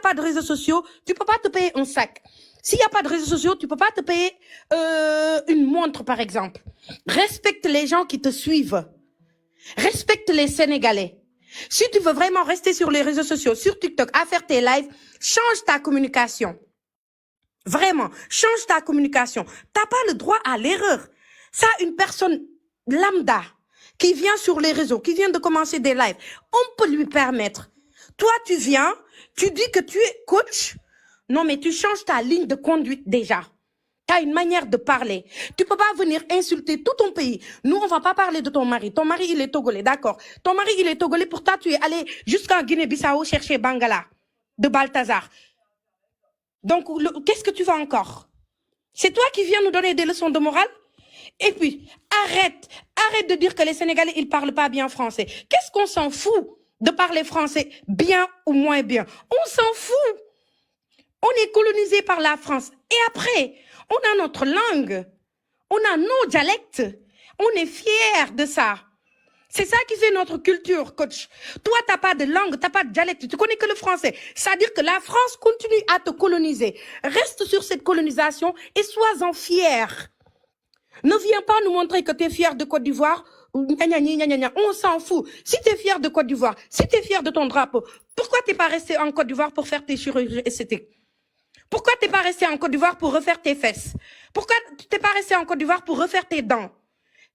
pas de réseaux sociaux, tu peux pas te payer un sac. S'il n'y a pas de réseaux sociaux, tu peux pas te payer une montre, par exemple. Respecte les gens qui te suivent. Respecte les Sénégalais. Si tu veux vraiment rester sur les réseaux sociaux, sur TikTok, à faire tes lives, change ta communication. Vraiment, change ta communication. T'as pas le droit à l'erreur. Ça, une personne lambda qui vient sur les réseaux, qui vient de commencer des lives, on peut lui permettre. Toi, tu viens, tu dis que tu es coach. Non, mais tu changes ta ligne de conduite déjà. Tu as une manière de parler. Tu peux pas venir insulter tout ton pays. Nous, on va pas parler de ton mari. Ton mari, il est togolais, d'accord. Ton mari, il est togolais. Pourtant, tu es allé jusqu'en Guinée-Bissau chercher Bangala de Balthazar. Donc, qu'est-ce que tu vas encore? C'est toi qui viens nous donner des leçons de morale? Et puis, arrête de dire que les Sénégalais, ils parlent pas bien français. Qu'est-ce qu'on s'en fout de parler français bien ou moins bien? On s'en fout. On est colonisé par la France. Et après, on a notre langue. On a nos dialectes. On est fiers de ça. C'est ça qui fait notre culture, coach. Toi, t'as pas de langue, t'as pas de dialecte, tu connais que le français. C'est-à-dire que la France continue à te coloniser. Reste sur cette colonisation et sois-en fier. Ne viens pas nous montrer que tu es fier de Côte d'Ivoire. On s'en fout. Si tu es fier de Côte d'Ivoire, si tu es fier de ton drapeau, pourquoi t'es pas resté en Côte d'Ivoire pour faire tes chirurgies esthétiques? Pourquoi t'es pas resté en Côte d'Ivoire pour refaire tes fesses? Pourquoi t'es pas resté en Côte d'Ivoire pour refaire tes dents?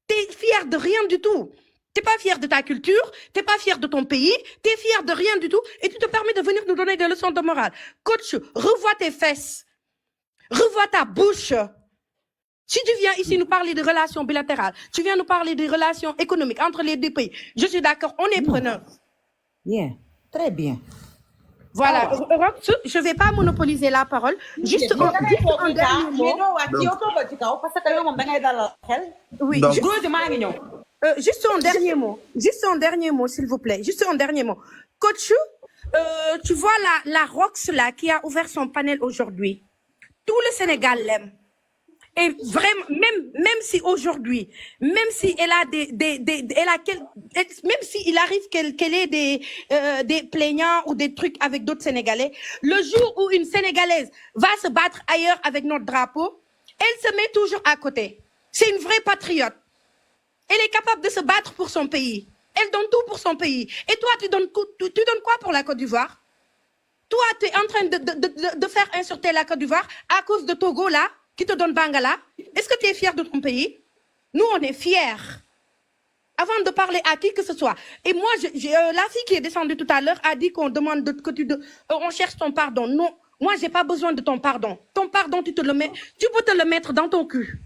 T'es fier de rien du tout. T'es pas fier de ta culture, t'es pas fier de ton pays, t'es fier de rien du tout et tu te permets de venir nous donner des leçons de morale. Coach, revois tes fesses. Revois ta bouche. Si tu viens ici nous parler de relations bilatérales, tu viens nous parler de relations économiques entre les deux pays, je suis d'accord, on est preneur. Bien, très bien. Voilà, je ne vais pas monopoliser la parole. Juste un dernier mot. Oui, juste un dernier mot. Juste un dernier mot, s'il vous plaît. Juste un dernier mot. Coach, tu vois la Rox là qui a ouvert son panel aujourd'hui. Tout le Sénégal l'aime. Et vraiment, même si aujourd'hui, même si elle a même si il arrive qu'elle ait des plaignants ou des trucs avec d'autres Sénégalais, le jour où une Sénégalaise va se battre ailleurs avec notre drapeau, elle se met toujours à côté. C'est une vraie patriote. Elle est capable de se battre pour son pays. Elle donne tout pour son pays. Et toi, tu donnes quoi pour la Côte d'Ivoire? Toi, tu es en train de faire insulter la Côte d'Ivoire à cause de Togo là, qui te donne Bangala. Est-ce que tu es fier de ton pays? Nous, on est fiers. Avant de parler à qui que ce soit. Et moi, la fille qui est descendue tout à l'heure a dit qu'on demande on cherche ton pardon. Non, moi, j'ai pas besoin de ton pardon. Ton pardon, tu peux te le mettre dans ton cul.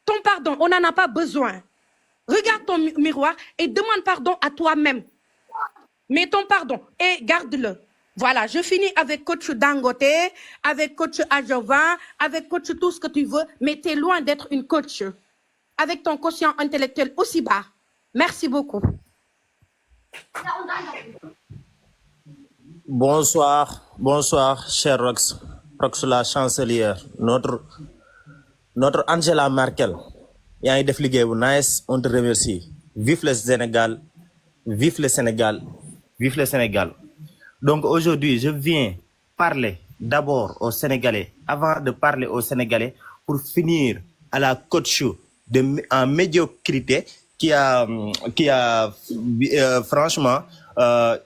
Ton pardon, on n'en a pas besoin. Regarde ton miroir et demande pardon à toi-même. Mais ton pardon, et garde-le. Voilà, je finis avec coach Dangote, avec coach Ajova, avec coach tout ce que tu veux, mais tu es loin d'être une coach. Avec ton quotient intellectuel aussi bas. Merci beaucoup. Bonsoir, cher Rox la chancelière, notre Angela Merkel. Il y a un défilé nice, on te remercie. Vive le Sénégal, vive le Sénégal, vive le Sénégal. Donc aujourd'hui, je viens parler d'abord aux Sénégalais, avant de parler aux Sénégalais, pour finir à la coach en médiocrité qui a franchement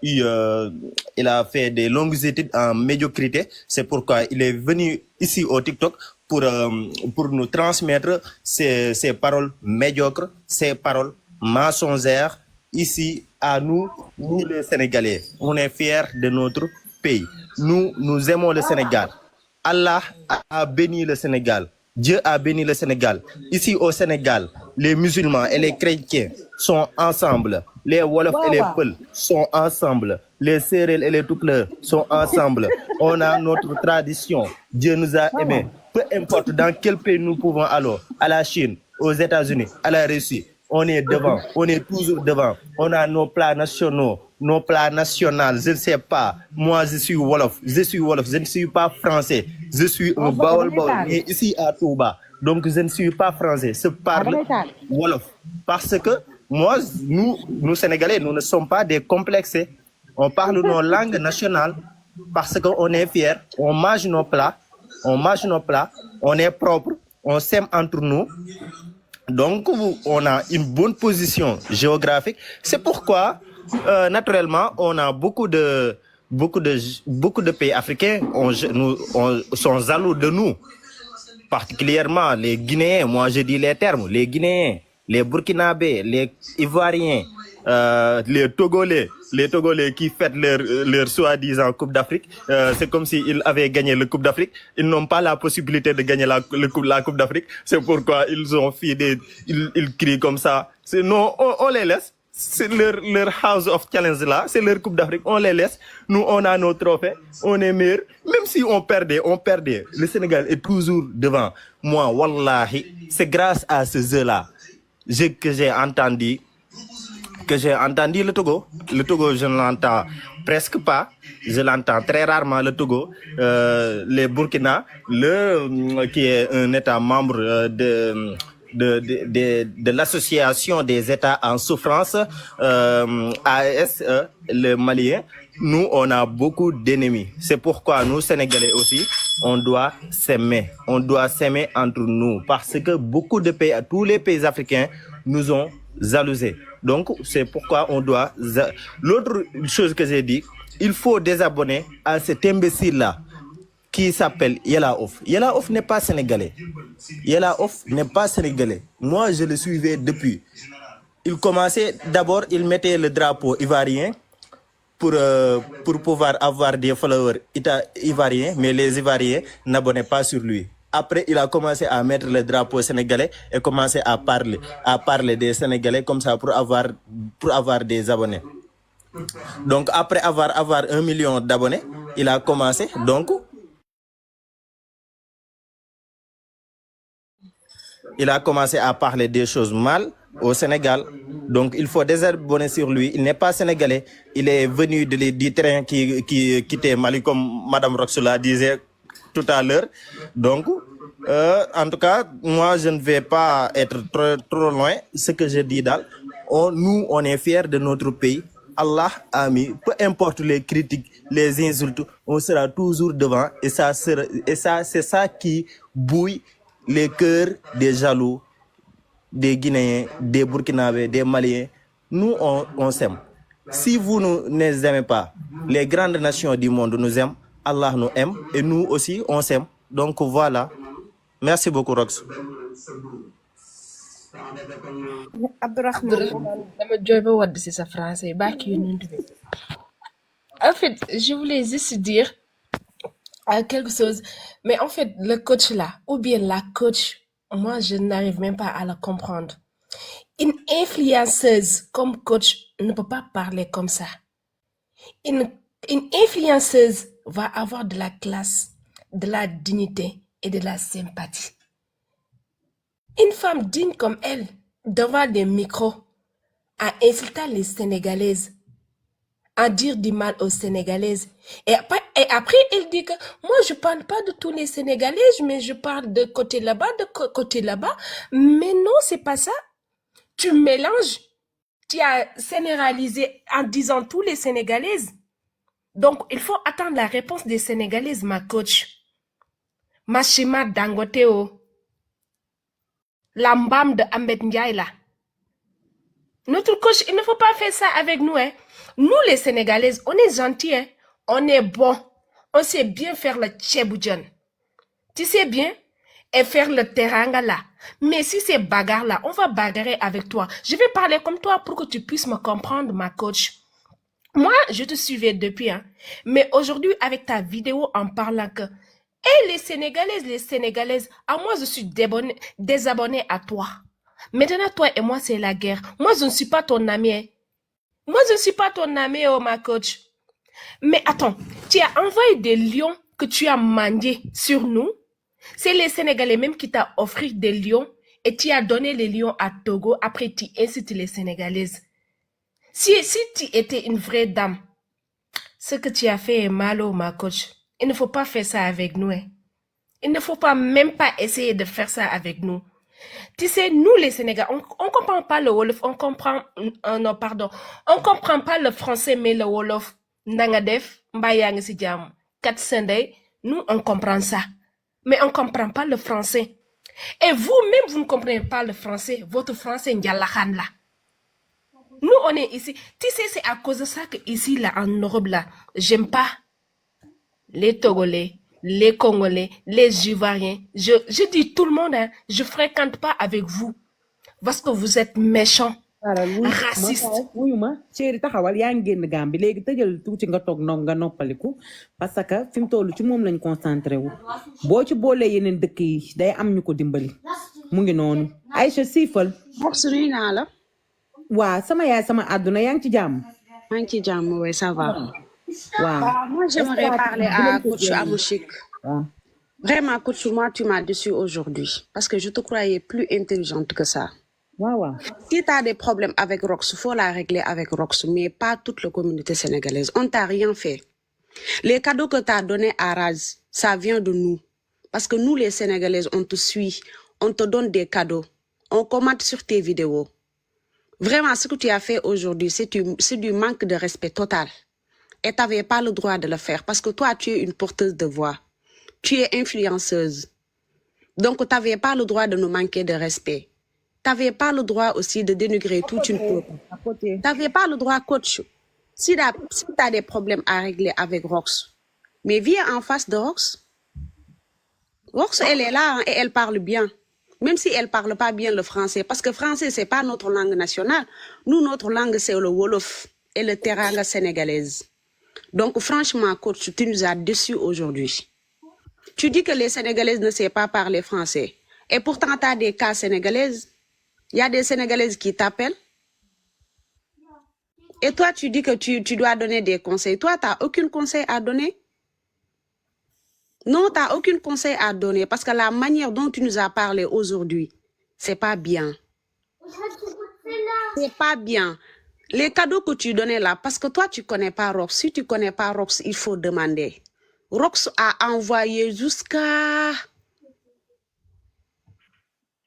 il a fait des longues études en médiocrité. C'est pourquoi il est venu ici au TikTok pour nous transmettre ces paroles médiocres, ces paroles mensongères ici à nous les Sénégalais. On est fiers de notre pays. Nous aimons le Sénégal. Allah a béni le Sénégal. Dieu a béni le Sénégal. Ici au Sénégal, les musulmans et les chrétiens sont ensemble. Les Wolof et les Peuls sont ensemble. Les Sérères et les Toukleurs sont ensemble. On a notre tradition. Dieu nous a aimés. Peu importe dans quel pays nous pouvons aller, à la Chine, aux États-Unis, à la Russie, on est devant, on est toujours devant. On a nos plats nationaux, nos plats nationaux. Je ne sais pas. Moi, je suis Wolof. Je ne suis pas français. Je suis un Baol, mais ici à Touba. Donc, je ne suis pas français. Je parle Wolof. Parce que moi, nous Sénégalais, nous ne sommes pas des complexés. On parle nos langues nationales. parce qu'on est fiers, on mange nos plats, on est propre, on s'aime entre nous. Donc, on a une bonne position géographique. C'est pourquoi, naturellement, on a beaucoup de pays africains sont jaloux de nous. Particulièrement les Guinéens, moi je dis les termes, les Guinéens, les Burkinabés, les Ivoiriens, les Togolais qui fêtent leur soi-disant Coupe d'Afrique. C'est comme s'ils avaient gagné la Coupe d'Afrique. Ils n'ont pas la possibilité de gagner la Coupe d'Afrique. C'est pourquoi ils ont fait ils crient comme ça. Non, on les laisse. C'est leur House of Challenge là, c'est leur Coupe d'Afrique, on les laisse. Nous, on a nos trophées, on est meilleurs. Même si on perdait. Le Sénégal est toujours devant. Moi, wallahi, c'est grâce à ce jeu-là que j'ai entendu le Togo. Le Togo, je ne l'entends presque pas. Je l'entends très rarement, le Togo. Les Burkina, qui est un État membre de l'association des États en souffrance, AES, le Malien, nous, on a beaucoup d'ennemis. C'est pourquoi nous, Sénégalais aussi, on doit s'aimer. On doit s'aimer entre nous. Parce que beaucoup de pays, tous les pays africains, nous ont jalousés. Donc, c'est pourquoi on doit... L'autre chose que j'ai dit, il faut désabonner à cet imbécile-là qui s'appelle Yella Ouf. Yella Ouf n'est pas sénégalais. Moi, je le suivais depuis. Il commençait, d'abord, il mettait le drapeau ivoirien pour pouvoir avoir des followers ivoiriens, mais les Ivoiriens n'abonnaient pas sur lui. Après, il a commencé à mettre le drapeau sénégalais et commencé à parler des Sénégalais comme ça pour avoir des abonnés. Donc, après avoir 1 million d'abonnés, il a commencé, il a commencé à parler des choses mal au Sénégal. Donc, il faut désabonner sur lui. Il n'est pas sénégalais. Il est venu du train qui quittait Mali, comme Madame Roxola disait tout à l'heure. Donc, en tout cas, moi, je ne vais pas être trop loin. Ce que je dis, nous, on est fiers de notre pays. Allah a mis, peu importe les critiques, les insultes, on sera toujours devant. Et c'est ça qui bouille les cœurs des jaloux, des Guinéens, des Burkinabés, des Maliens. Nous, on s'aime. Si vous ne nous aimez pas, les grandes nations du monde nous aiment, Allah nous aime et nous aussi, on s'aime. Donc voilà. Merci beaucoup, Rox. Abdourahmane, dama jooy ba wadd ci sa français barki yonent bi. En fait, je voulais juste dire quelque chose, mais en fait, le coach là, ou bien la coach, moi, je n'arrive même pas à le comprendre. Une influenceuse comme coach ne peut pas parler comme ça. Une influenceuse va avoir de la classe, de la dignité et de la sympathie. Une femme digne comme elle, devant des micros, à insulter les Sénégalaises, à dire du mal aux Sénégalaises. Et après, elle dit que moi, je parle pas de tous les Sénégalais, mais je parle de côté là-bas, côté là-bas. Mais non, c'est pas ça. Tu mélanges. Tu as généralisé en disant tous les Sénégalaises. Donc, il faut attendre la réponse des Sénégalaises, ma coach. Ma Chima Dangoteo. La mbam de Ahmed Ndiaye là. Notre coach, il ne faut pas faire ça avec nous. Hein. Nous, les Sénégalaises, on est gentils. Hein. On est bons. On sait bien faire le tchéboujan. Tu sais bien? Et faire le teranga là. Mais si c'est bagarre là, on va bagarrer avec toi. Je vais parler comme toi pour que tu puisses me comprendre, ma coach. Moi, je te suivais depuis. Hein. Mais aujourd'hui, avec ta vidéo en parlant que les Sénégalaises, à moi, je suis désabonné à toi. Maintenant, toi et moi, c'est la guerre. Moi, je ne suis pas ton ami. Hein. Moi, je ne suis pas ton ami, oh, ma coach. Mais attends, tu as envoyé des lions que tu as mangés sur nous. C'est les Sénégalais même qui t'ont offert des lions et tu as donné les lions à Togo. Après, tu incites les Sénégalaises. Si tu étais une vraie dame, ce que tu as fait est mal, oh, ma coach. Il ne faut pas faire ça avec nous. Hein. Il ne faut pas même pas essayer de faire ça avec nous. Tu sais, nous les Sénégalais, on comprend pas le Wolof, on comprend pas le français, mais le Wolof. Ndanga def, mbaa yaa ngi si jàmm. Kat Sendey, nous on comprend ça. Mais on ne comprend pas le français. Et vous-même, vous ne comprenez pas le français. Votre français Ndialakhan là. Nous, on est ici. Tu sais, c'est à cause de ça que ici, là, en Europe, là, j'aime pas les Togolais, les Congolais, les Ivoiriens. Je dis tout le monde, hein, je fréquente pas avec vous. Parce que vous êtes méchants, racistes. wuyu ma chéri taxawal yaa ngi génn Gambie léegi tëjal tuuti nga toog noog nga noppaliku parce que fi mu toll ci moom lañ concentré wu boo ci boolee yeneen dëkk yi day am ñu ko dimbali mu ngi noonu Aïcha siifal Box nuyu naa la. waa sama yaay sama àdduna yaa ngi ci jàmm maa ngi ci jàmm ouais, ça va. waaw Moi, j'aimerais parler à coach Amouchik. waaw Vraiment, coach, moi, tu m'as déçu aujourd'hui parce que je te croyais plus intelligente que ça. waaw waaw Si tu as des problèmes avec Rox, il faut la régler avec Rox, mais pas toute la communauté sénégalaise. On t'a rien fait. Les cadeaux que tu as donnés à Raz, ça vient de nous. Parce que nous, les Sénégalaises, on te suit, on te donne des cadeaux, on commente sur tes vidéos. Vraiment, ce que tu as fait aujourd'hui, c'est du manque de respect total. Et tu n'avais pas le droit de le faire parce que toi, tu es une porteuse de voix. Tu es influenceuse. Donc, tu n'avais pas le droit de nous manquer de respect. Tu n'avais pas le droit aussi de dénigrer toute une peuple. Tu n'avais pas le droit, coach. Si tu as des problèmes à régler avec Rox, mais viens en face de Rox. Rox, elle est là hein, et elle parle bien. Même si elle ne parle pas bien le français, parce que français, ce n'est pas notre langue nationale. Nous, notre langue, c'est le Wolof et le teranga sénégalaise. Donc, franchement, coach, tu nous as déçus aujourd'hui. Tu dis que les Sénégalaises ne savent pas parler français. Et pourtant, tu as des cas sénégalaises. Il y a des Sénégalaises qui t'appellent. Et toi, tu dis que tu dois donner des conseils. Toi, tu n'as aucun conseil à donner. Non, tu n'as aucun conseil à donner parce que la manière dont tu nous as parlé aujourd'hui, c'est pas bien. C'est pas bien. Les cadeaux que tu donnais là, parce que toi, tu connais pas Rox. Si tu connais pas Rox, il faut demander. Rox a envoyé jusqu'à...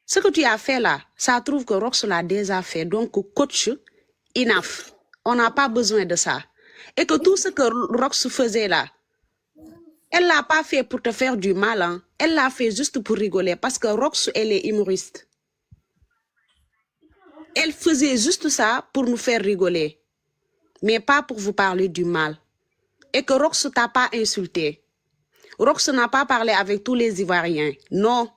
Ce que tu as fait là, ça trouve que Rox l'a déjà fait. Donc, coach, enough. On n'a pas besoin de ça. Et que tout ce que Rox faisait là, elle l'a pas fait pour te faire du mal. Hein. Elle l'a fait juste pour rigoler. Parce que Rox, elle est humoriste. Elle faisait juste ça pour nous faire rigoler. Mais pas pour vous parler du mal. Et que Rox t'a pas insulté. Rox n'a pas parlé avec tous les Ivoiriens. Non.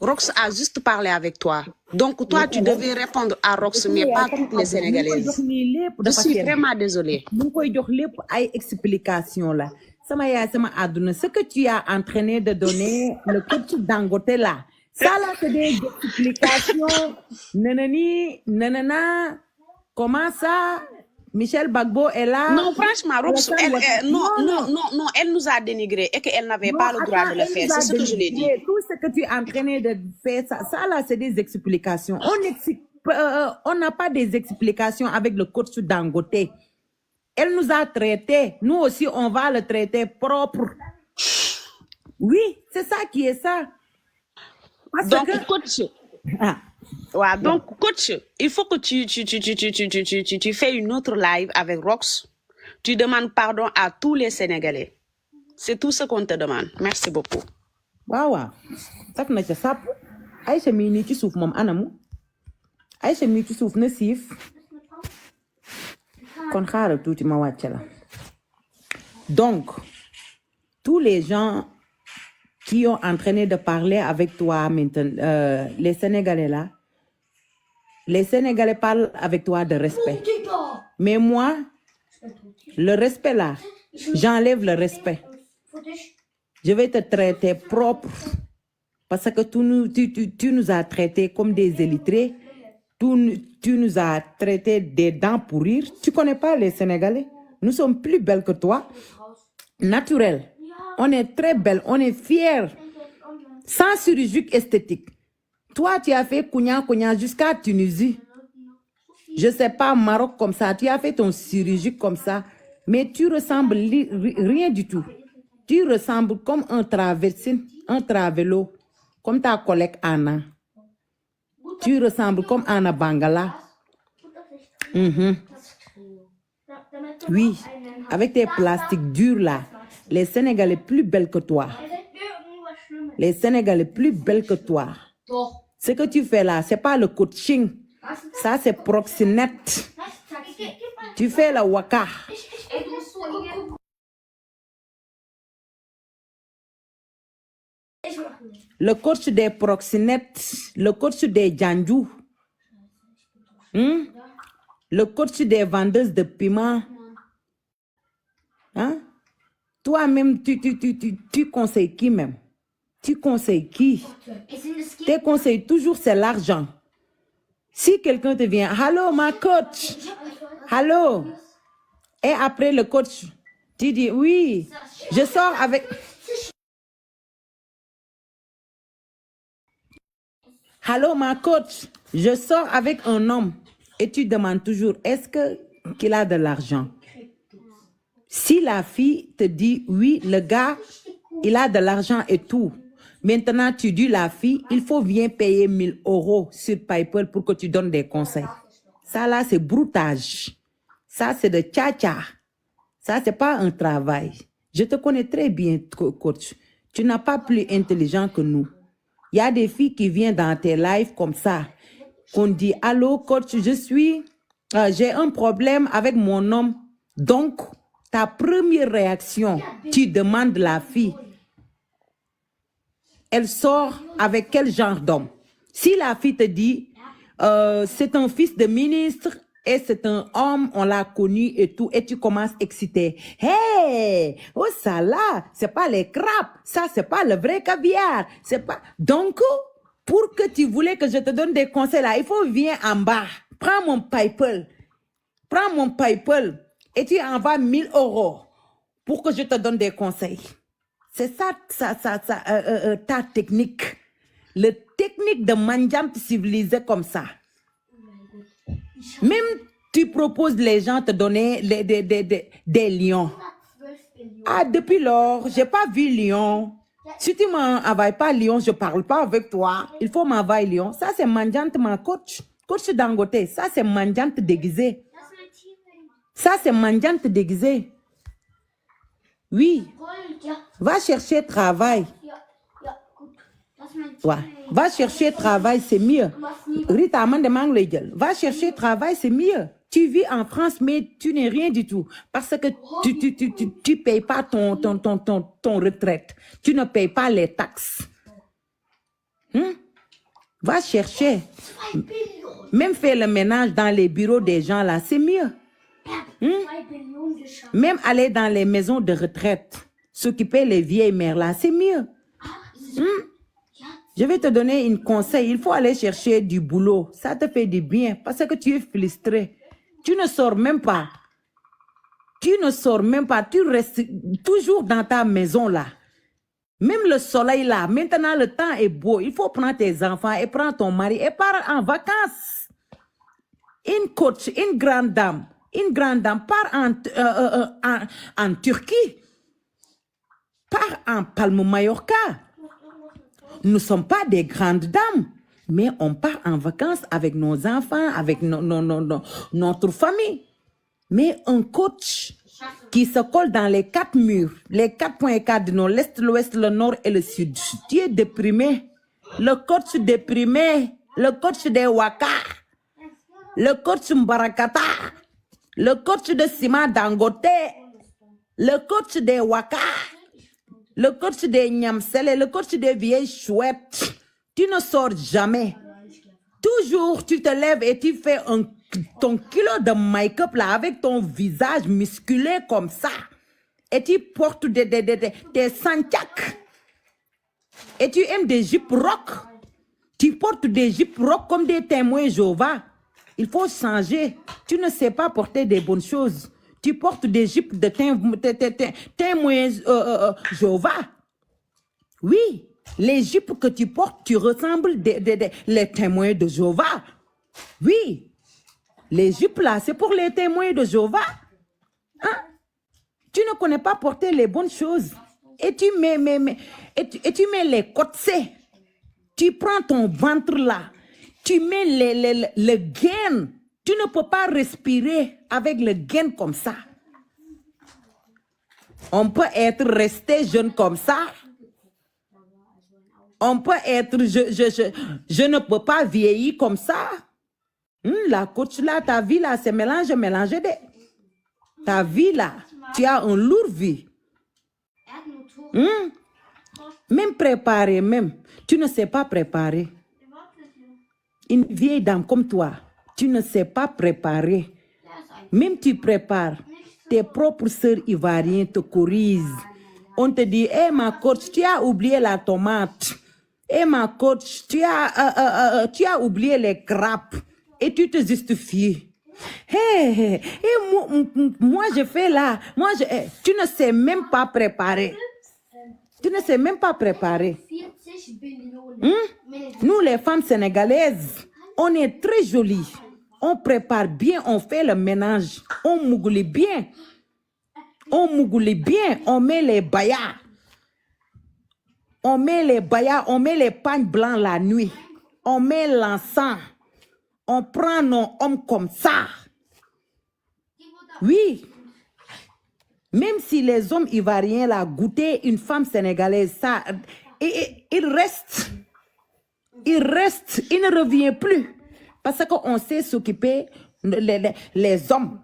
Rox a juste parlé avec toi. Donc toi, tu devais répondre à Rox, mais pas toutes les Sénégalaises. Je suis vraiment désolée. mu ngi koy jox lépp ay explication la sama yaay sama àdduna ce que tu as entraîné de donner le coach Dangote là ça là c'est des explications nanani nanana comment ça Michel Bagbo est là. Non, franchement, Rox, non, elle nous a dénigré et qu'elle n'avait pas le droit de le faire. C'est ce que je l'ai dit. Tout ce que tu es en train de faire, ça là, c'est des explications. On n'a pas des explications avec le coach Dangote. Elle nous a traités. Nous aussi, on va le traiter propre. Oui, c'est ça qui est ça. Parce Donc, que... coach... Ah. Ouais, donc, coach, il faut que tu fais une autre live avec Rox. Tu demandes pardon à tous les Sénégalais. C'est tout ce qu'on te demande. Merci beaucoup. Waaw saf na ca sàpp Aïcha mii nii ci suuf moom anamu Aïcha mii ci suuf na siif kon xaaral tuuti ma wàcce la donc tous les gens qui ont entraîné de parler avec toi maintenant les Sénégalais là les Sénégalais parlent avec toi de respect mais moi le respect là j'enlève le respect. Je vais te traiter propre parce que tu nous as traités comme des illettrés. Tu nous as traités des dents pour rire. Tu connais pas les Sénégalais? Nous sommes plus belles que toi. Naturel. On est très belles. On est fiers. Sans chirurgie esthétique. Toi, tu as fait Kounia jusqu'à Tunisie. Je sais pas, Maroc comme ça. Tu as fait ton chirurgie comme ça. Mais tu ressembles rien du tout. Tu ressembles comme un traversine, un travelo, comme ta collègue Anna. Tu ressembles comme Anna Bangala. Oui, avec tes plastiques durs là, les Sénégalais plus belles que toi. Les Sénégalais plus belles que toi. Ce que tu fais là, c'est pas le coaching. Ça, c'est proxénète. Tu fais la waka. Le coach des proxénètes, le coach des djandjou, le coach des vendeuses de piment. Hein? Toi-même, tu conseilles qui même? Tu conseilles qui? Tes conseils, toujours, c'est l'argent. Si quelqu'un te vient, allô, ma coach, allô, et après le coach, tu dis, oui, je sors avec... Allô, ma coach, je sors avec un homme. Et tu demandes toujours, est-ce qu'il a de l'argent? Si la fille te dit, oui, le gars, il a de l'argent et tout. Maintenant, tu dis la fille, il faut bien payer 1000 € sur PayPal pour que tu donnes des conseils. Ça là, c'est broutage. Ça, c'est de tcha-tcha. Ça, c'est pas un travail. Je te connais très bien, coach. Tu n'as pas plus intelligent que nous. Il y a des filles qui viennent dans tes lives comme ça. Qu'on dit, allô, coach, j'ai un problème avec mon homme. Donc, ta première réaction, tu demandes la fille, elle sort avec quel genre d'homme? Si la fille te dit, c'est un fils de ministre et c'est un homme, on l'a connu et tout, et tu commences à exciter. Hey, oh ça là, c'est pas les crabes, ça c'est pas le vrai caviar, c'est pas... Donc, pour que tu voulais que je te donne des conseils là, il faut venir en bas, prends mon PayPal et tu envoies 1000 € pour que je te donne des conseils. C'est ça, ta technique. La technique de Mandiant civilisé comme ça. Même tu proposes les gens te donner des lions. Ah, depuis lors, j'ai pas vu lion. Si tu m'envoies pas lion, je parle pas avec toi. Il faut m'envoyer lion. Ça, c'est Mandiant, ma coach. Coach Dangote, ça, c'est Mandiant déguisé. Ça, c'est Mandiant déguisé. Oui. Va chercher travail. Ouais. Va chercher travail, c'est mieux. Rita Amande Manglejel. Va chercher travail, c'est mieux. Tu vis en France, mais tu n'es rien du tout. Parce que tu payes pas ton retraite. Tu ne payes pas les taxes. Va chercher. Même faire le ménage dans les bureaux des gens là, c'est mieux. Même aller dans les maisons de retraite, s'occuper les vieilles mères là, c'est mieux. Je vais te donner un conseil. Il faut aller chercher du boulot. Ça te fait du bien parce que tu es frustré. Tu ne sors même pas. Tu restes toujours dans ta maison là. Même le soleil là. Maintenant, le temps est beau. Il faut prendre tes enfants et prendre ton mari et part en vacances. Une coach, une grande dame part en Turquie. Part en Palme Mallorca. Nous ne sommes pas des grandes dames, mais on part en vacances avec nos enfants, avec notre famille. Mais un coach qui se colle dans les 4 murs, les 4 points cardinaux, l'Est, l'Ouest, le Nord et le Sud, tu es déprimé. Le coach déprimé, le coach des Waka, le coach Mbarakata, le coach de Sima Dangote, le coach des Waka, le coach des Nyamsele, le coach des vieilles chouettes. Tu ne sors jamais. Toujours, tu te lèves et tu fais ton kilo de make-up là avec ton visage musculé comme ça. Et tu portes des santiacs. Et tu aimes des jupes rock. Tu portes des jupes rock comme des témoins Jéhovah. Il faut changer. Tu ne sais pas porter des bonnes choses. Tu portes des jupes de témoins Jéhovah. Oui, les jupes que tu portes, tu ressembles les témoins de Jéhovah. Oui, les jupes là, c'est pour les témoins de Jéhovah. Hein? Tu ne connais pas porter les bonnes choses. Et tu mets les côtes. Tu prends ton ventre là. Tu mets le gain Tu ne peux pas respirer avec le gain comme ça. On peut être resté jeune comme ça. On peut être, je ne peux pas vieillir comme ça. La coach là, ta vie là, c'est mélangé. Ta vie là, tu as une lourde vie. Même préparer, tu ne sais pas préparer. Une vieille dame comme toi, tu ne sais pas préparer. Même tu prépares, tes propres sœurs ivoiriennes te corrigent. On te dit, ma coach, tu as oublié la tomate. Ma coach, tu as oublié les crêpes. Et tu te justifies. Moi, je fais là. Tu ne sais même pas préparer. Tu ne sais même pas préparer. Nous, les femmes sénégalaises, on est très jolies. On prépare bien, on fait le ménage. On mougoule bien. On met les bayas. On met les pagnes blancs la nuit. On met l'encens. On prend nos hommes comme ça. Oui. Même si les hommes ivoiriens là goûtaient une femme sénégalaise, ça, il reste. Il ne revient plus. Parce qu'on sait s'occuper les hommes.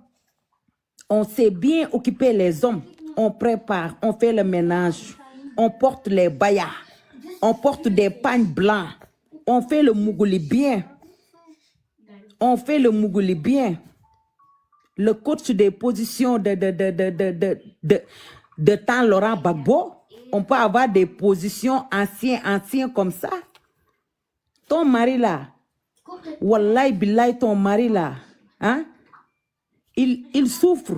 On sait bien occuper les hommes. On prépare, on fait le ménage. On porte les bayas. On porte des pagnes blancs. On fait le mougouli bien. Le coach des positions de temps Laurent Gbagbo, on peut avoir des positions anciens comme ça. Ton mari là, wallahi billahi, ton mari là, hein? Il souffre.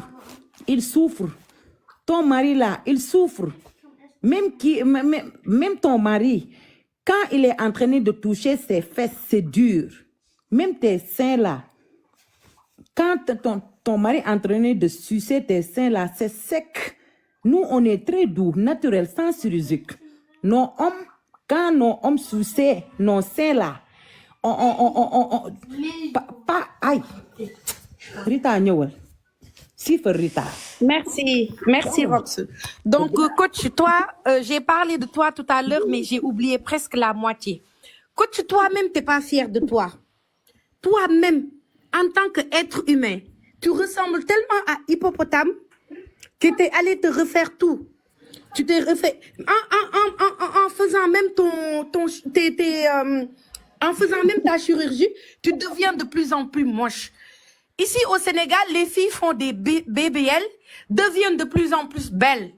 Ton mari là, il souffre. Même ton mari, quand il est en train de toucher ses fesses, c'est dur. Même tes seins là, quand ton mari est en train de sucer tes seins là, c'est sec. Nous, on est très doux, naturel, sans chirurgique. Quand nos hommes suçaient nos seins là, aïe. Rita Nyowel. Rita. Merci Rox. Donc coach, toi, j'ai parlé de toi tout à l'heure, mais j'ai oublié presque la moitié. Coach, toi-même, t'es pas fier de toi. Toi-même, en tant qu'être humain, tu ressembles tellement à Hippopotame que t'es allé te refaire tout. Tu t'es refait en faisant même en faisant même ta chirurgie, tu deviens de plus en plus moche. Ici au Sénégal, les filles font des BBL, deviennent de plus en plus belles.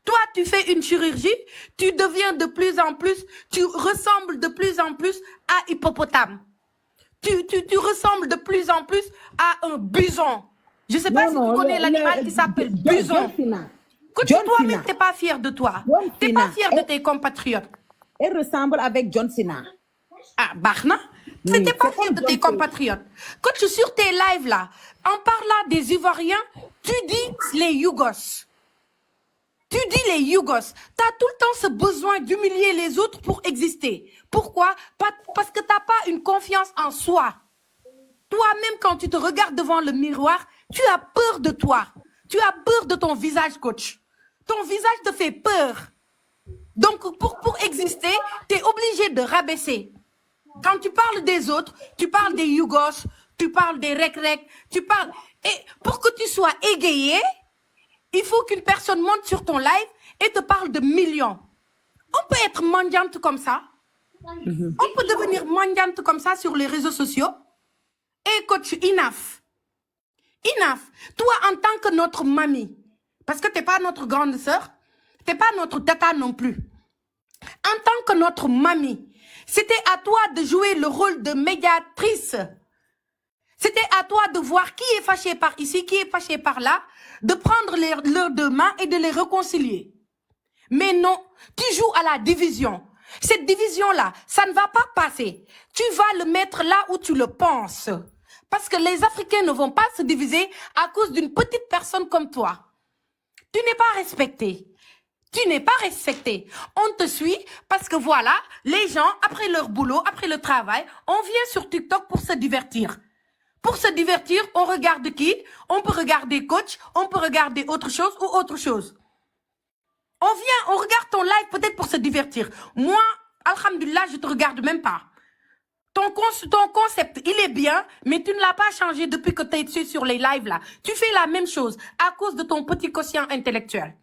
Toi, tu fais une chirurgie, tu deviens de plus en plus, tu ressembles de plus en plus à Hippopotame. Tu ressembles de plus en plus à un bison. Je ne sais pas si tu connais l'animal qui s'appelle bison. Que toi-même, tu n'es pas fier de toi. Tu n'es pas fier de tes compatriotes. Elle ressemble avec John Cena. Ah, Barna, tu n'es pas fier de tes compatriotes. Quand tu es sur tes lives là, en parlant des Ivoiriens, tu dis les Yougos. Tu dis les Yougos. Tu as tout le temps ce besoin d'humilier les autres pour exister. Pourquoi? Parce que tu n'as pas une confiance en soi. Toi-même, quand tu te regardes devant le miroir, tu as peur de toi. Tu as peur de ton visage, coach. Ton visage te fait peur. Donc, pour exister, tu es obligé de rabaisser. Quand tu parles des autres, tu parles des Yougos, tu parles des Rek-Rek, tu parles... Et pour que tu sois égayé, il faut qu'une personne monte sur ton live et te parle de millions. On peut être mendiante comme ça. On peut devenir mendiante comme ça sur les réseaux sociaux. Et coach, enough. Toi, en tant que notre mamie, parce que tu n'es pas notre grande sœur, tu n'es pas notre tata non plus. En tant que notre mamie, c'était à toi de jouer le rôle de médiatrice. C'était à toi de voir qui est fâché par ici, qui est fâché par là, de prendre leurs deux mains et de les réconcilier. Mais non, tu joues à la division. Cette division-là, ça ne va pas passer. Tu vas le mettre là où tu le penses. Parce que les Africains ne vont pas se diviser à cause d'une petite personne comme toi. Tu n'es pas respecté. On te suit parce que voilà, les gens, après leur boulot, après le travail, on vient sur TikTok pour se divertir. Pour se divertir, on regarde qui? On peut regarder coach, on peut regarder autre chose ou autre chose. On vient, on regarde ton live peut-être pour se divertir. Moi, alhamdulillah, je te regarde même pas. Ton concept, il est bien, mais tu ne l'as pas changé depuis que tu es dessus sur les lives là. Tu fais la même chose à cause de ton petit quotient intellectuel.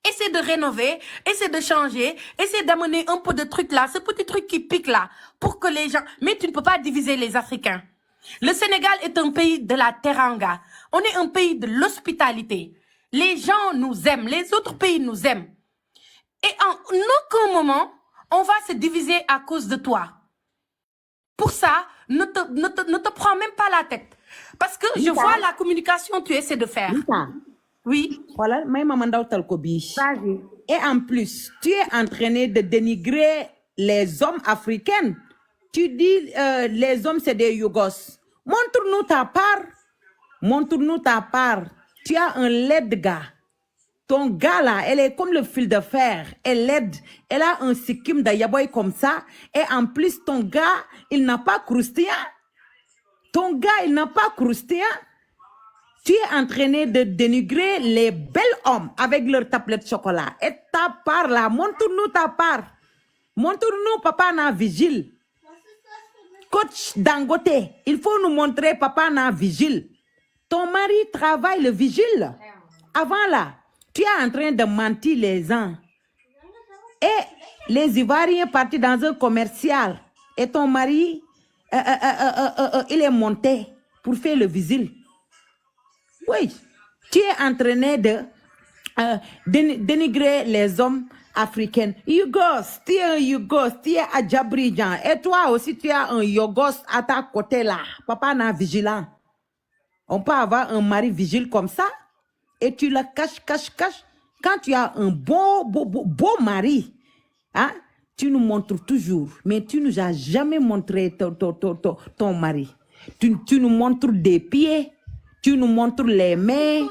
Essaie de rénover, essaie de changer, essaie d'amener un peu de trucs là, ce petit truc qui pique là, pour que les gens... Mais tu ne peux pas diviser les Africains. Le Sénégal est un pays de la teranga. On est un pays de l'hospitalité. Les gens nous aiment, les autres pays nous aiment. Et en aucun moment, on va se diviser à cause de toi. Pour ça, ne te prends même pas la tête. Parce que je vois la communication que tu essaies de faire. Oui. Voilà, Vas-y. et en plus, tu es entraîné de dénigrer les hommes africains. Tu dis les hommes, c'est des Yougos. Montre-nous ta part. Montre-nous ta part. Tu as un laid gars. Ton gars là, elle est comme le fil de fer. Elle laide. Elle a un sikkim de yaboy comme ça. Et en plus, ton gars, il n'a pas croustillant. Ton gars, il n'a pas croustillant. Tu es entraîné de dénigrer les belles hommes avec leur tablette de chocolat. Et ta part là, montre-nous ta part. Montre-nous papa na vigile. Coach Dangote, il faut nous montrer papa na vigile. Ton mari travaille le vigile. Avant là, tu es en train de mentir les gens. Et les Ivoiriens partis dans un commercial. Et ton mari, il est monté pour faire le vigile. Oui, tu es entraîné de dénigrer les hommes africains. Yougos, tu es un Yougos, tu es Adjabrijan. Et toi aussi, tu as un Yougos à ta côté là. Papa n'a vigilant. On peut avoir un mari vigile comme ça et tu le caches. Quand tu as un beau mari, hein, tu nous montres toujours, mais tu nous as jamais montré ton mari. Tu nous montres des pieds. Tu nous montres les mains.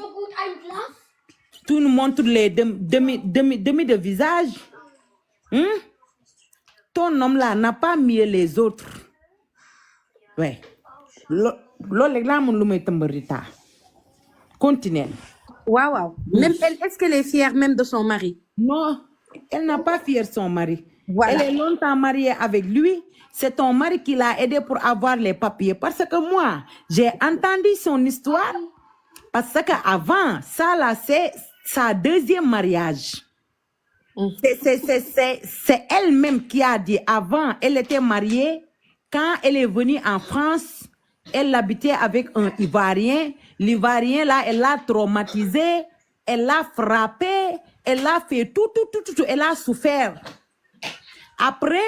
Tu nous montres les demi de visage. Ton homme là n'a pas mieux les autres. Ouais. Continue. Waouh. Même elle, est-ce qu'elle est fière même de son mari? Non, elle n'a pas fier son mari. Voilà. Elle est longtemps mariée avec lui. C'est ton mari qui l'a aidé pour avoir les papiers. Parce que moi, j'ai entendu son histoire. Parce qu'avant, ça là, c'est sa deuxième mariage. C'est elle-même qui a dit avant, elle était mariée. Quand elle est venue en France, elle habitait avec un Ivoirien. L'Ivoirien là, elle l'a traumatisé. Elle l'a frappé. Elle l'a fait tout. Elle a souffert. Après,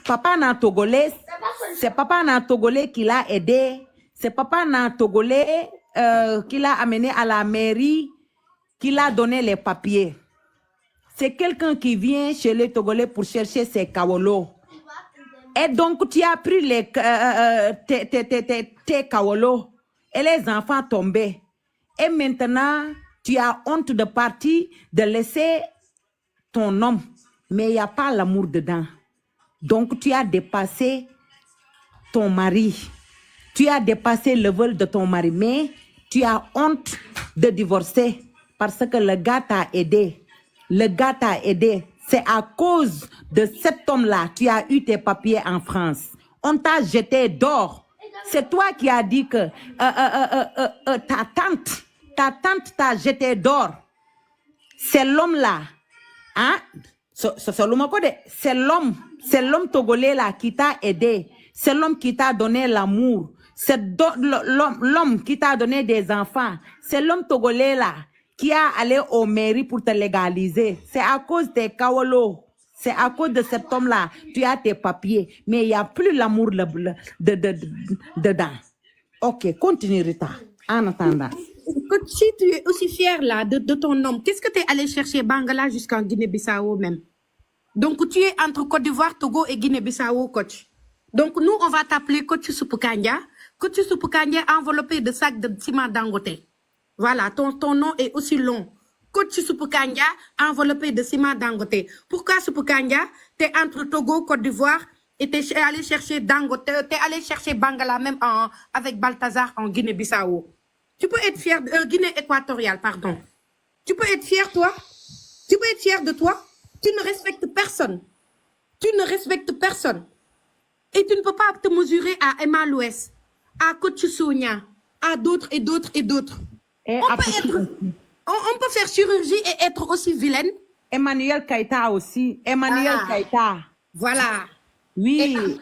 papa na Togolais, c'est papa na Togolais qui l'a aidé. C'est papa na Togolais qui l'a amené à la mairie, qui l'a donné les papiers. C'est quelqu'un qui vient chez les Togolais pour chercher ses kawolos. Et donc, tu as pris tes kawolos et les enfants tombaient. Et maintenant, tu as honte de partir, de laisser ton homme. Mais il n'y a pas l'amour dedans. Donc, tu as dépassé ton mari. Tu as dépassé le vol de ton mari. Mais tu as honte de divorcer parce que le gars t'a aidé. Le gars t'a aidé. C'est à cause de cet homme-là que tu as eu tes papiers en France. On t'a jeté d'or. C'est toi qui as dit que ta tante t'a jeté d'or. C'est l'homme-là. Hein? C'est l'homme togolais là qui t'a aidé. C'est l'homme qui t'a donné l'amour. C'est l'homme qui t'a donné des enfants. C'est l'homme togolais là qui a allé au mairie pour te légaliser. C'est à cause des kawolos. C'est à cause de cet homme-là. Tu as tes papiers. Mais il n'y a plus l'amour dedans. Ok, continue Rita. En attendant. Si tu es aussi fier là de ton homme, qu'est-ce que tu es allé chercher Bangala jusqu'en Guinée-Bissau même? Donc tu es entre Côte d'Ivoire, Togo et Guinée-Bissau, coach. Donc nous, on va t'appeler coach Soupou-Kanya. Coach Soupou-Kanya enveloppé de sacs de ciment Dangote. Voilà, ton nom est aussi long. Coach Soupou-Kanya enveloppé de ciment Dangote. Pourquoi Soupou-Kanya? Tu es entre Togo, Côte d'Ivoire Et t'es allé chercher Dangote, t'es allé chercher Bangala même avec Balthazar en Guinée-Bissau. Tu peux être fier, Guinée équatoriale, pardon. Tu peux être fier, toi? Tu peux être fier de toi? Tu ne respectes personne. Tu ne respectes personne. Et tu ne peux pas te mesurer à Emma Louès, à Coach Sonia, à d'autres et d'autres et d'autres. Et On après, on peut faire chirurgie et être aussi vilaine. Emmanuel Keïta aussi. Emmanuel Ah. Keïta. Voilà. Oui.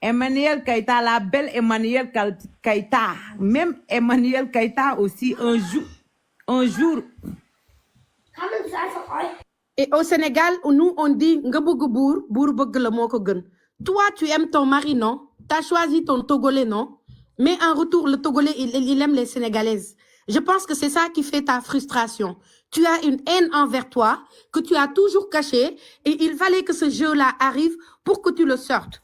Emmanuel Keïta, la belle Emmanuel Keïta. Même Emmanuel Keïta aussi, un jour. Et au Sénégal, nous, on dit nga bëgg buur, buur bëgg la moo ko gën. Toi, tu aimes ton mari, non? Tu as choisi ton Togolais, non? Mais en retour, le Togolais, il aime les Sénégalaises. Je pense que c'est ça qui fait ta frustration. Tu as une haine envers toi que tu as toujours cachée et il fallait que ce jeu-là arrive pour que tu le sortes.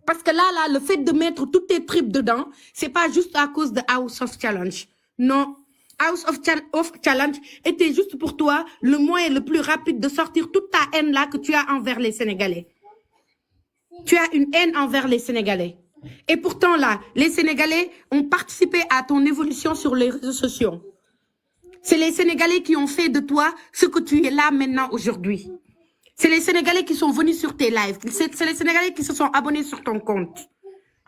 Parce que là, le fait de mettre toutes tes tripes dedans, c'est pas juste à cause de House of Challenge. Non. House of Challenge était juste pour toi le moyen le plus rapide de sortir toute ta haine là que tu as envers les Sénégalais. Tu as une haine envers les Sénégalais. Et pourtant là, les Sénégalais ont participé à ton évolution sur les réseaux sociaux. C'est les Sénégalais qui ont fait de toi ce que tu es là maintenant aujourd'hui. C'est les Sénégalais qui sont venus sur tes lives. C'est les Sénégalais qui se sont abonnés sur ton compte.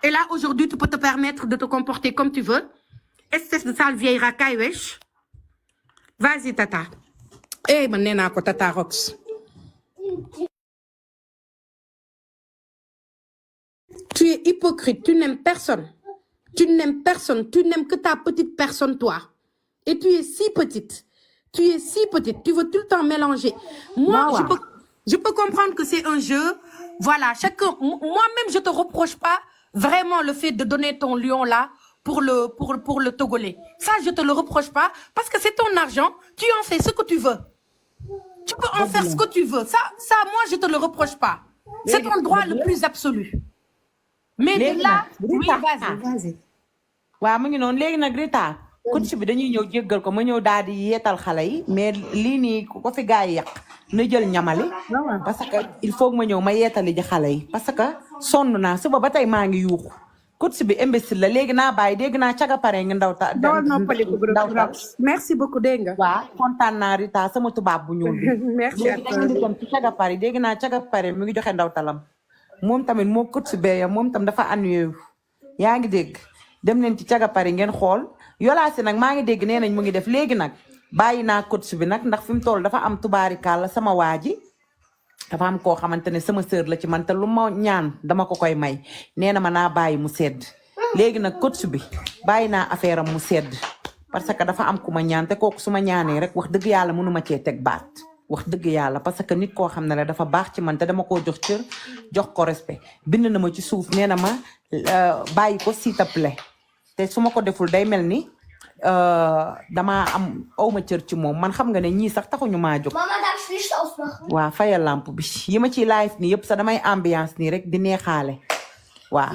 Et là, aujourd'hui, tu peux te permettre de te comporter comme tu veux. Espèce de sale vieille racaille, wesh. Vas-y, Tata. Eh, man, nena ko Tata Rox. Tu es hypocrite. Tu n'aimes personne. Tu n'aimes personne. Tu n'aimes que ta petite personne, toi. Et tu es si petite. Tu es si petite. Tu veux tout le temps mélanger. Moi, Wow. je peux comprendre que c'est un jeu. Voilà, chacun. Moi-même, je te reproche pas vraiment le fait de donner ton lion là pour le Togolais. Ça, je te le reproche pas parce que c'est ton argent. Tu en fais ce que tu veux. Tu peux en faire ce que tu veux. Ça, moi, je te le reproche pas. C'est ton droit le plus absolu. Mais Léegi là, nag, oui, Rita. vas-y. waaw mu ngi noonu léegi nag Rita. coach bi dañuy ñëw jéggal ko ma ñëw daal di yeetal xale yi mais lii nii ku ko fi gaa yi yàq na jël ñamali. parce que il faut que ma ñëw ma yeetali ji xale yi parce que sonn naa suba ba tey maa ngi yuuxu. coach bi imbécile la léegi naa bàyyi dégg naa caga pare nga ndaw ta. Merci beaucoup, Denga. waaw kontaan naa Rita sama tubaab bu ñuul bi. Merci à léegi toi. dañu dem ci caga pare dégg naa caga pare mu ngi joxe ndaw talam. moom tamit moo coach bee moom tam dafa annulé yaa ngi dégg dem leen ci caga pare ngeen xool yolaasi nag maa ngi dégg nee nañ mu ngi def léegi nag bàyyi naa coach bi nag ndax fi mu toll dafa am tubaarikàlla sama waa ji dafa am koo xamante ne sama sœur la ci man te lu ma ñaan dama ko koy may nee na ma naa bàyyi mu sedd léegi nag coach bi bàyyi naa affaire am mu sedd parce que dafa am ku ma ñaan te kooku su ma ñaanee rek wax dëgg yàlla mënuma cee teg baat wax dëgg yàlla parce que nit koo xam ne la dafa baax ci man te dama koo jox cër jox ko respect bind na ma ci suuf nee na ma bàyyi ko s'il te plaît te su ma ko deful day mel ni dama am awma cër ci moom man xam nga ne ñii sax taxuñu maa jóg. Mama, darf ich Licht ausmachen? waa fayal lampe bi yi ma ciy live nii yëpp sax damay ambiance nii rek di neexaale waa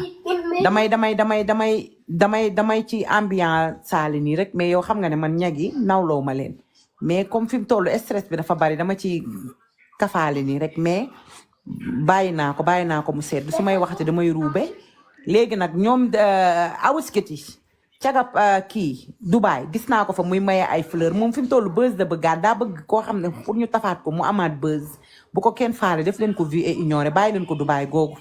damay ci ambiance saali nii rek mais yow xam nga ne man ñag yi nawloo ma leen mais comme fi mu toll stress bi dafa bari dama ci kafaali nii rek mais bàyyi naa ko mu sedd su may waxati damay ruube léegi nag ñoom awusket yi caga kii Dubaay gis naa ko fa muy maye ay fleur moom fi mu toll buzz da bëggaat daa bëgg koo xam ne pour ñu tafaat ko mu amaat buzz bu ko kenn faale def leen ko vue et ignoré bàyyi leen ko Dubaay googu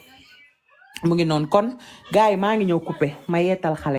mu ngi noonu kon gars yi maa ngi ñëw coupé ma yeetal xale